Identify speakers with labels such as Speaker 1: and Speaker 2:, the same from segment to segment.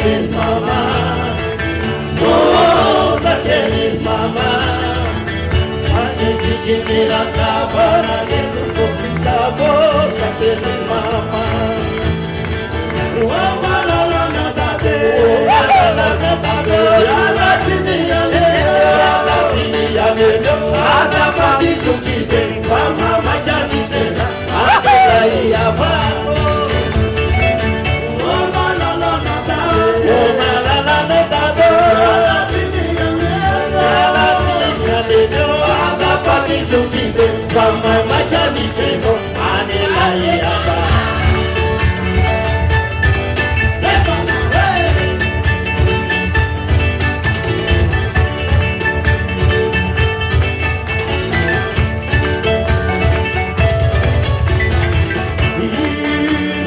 Speaker 1: Jacqueline mama, oh Jacqueline mama, Sane jikimira kabara gelu kopisavo Jacqueline mama, wama la la na dade, la la na dade, la tini ya le, la tini ya le, azafadi zukide, mama majani tena, abela ya ba. Mama majani teno anela yaba.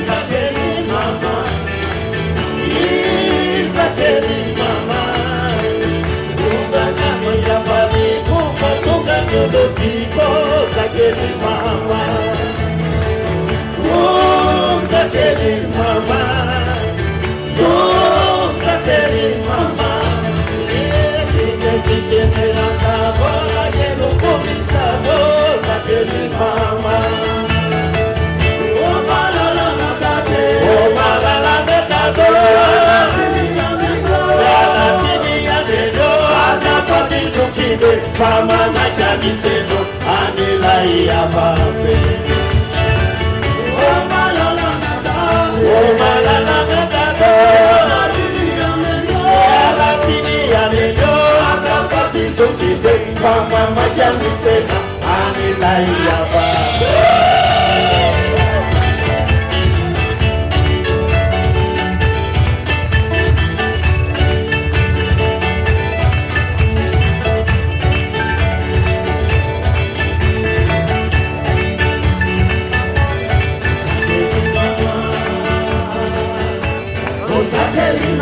Speaker 1: Jacqueline mama, Jacqueline mama, unga kama ya fali kufa tunga nodotiko. Jacqueline mama, oh Jacqueline mama, oh Jacqueline mama, yes, ingetike na kabala yelo komisa, oh Jacqueline mama, oh malala na tate, oh malala na tate, la tini ya dedo, azafati zukide, mama majani teno. Anila ya babe, oh malala na da, la tini ya neno, azafati zukide, mama majani tena, anila ya babe. Jacqueline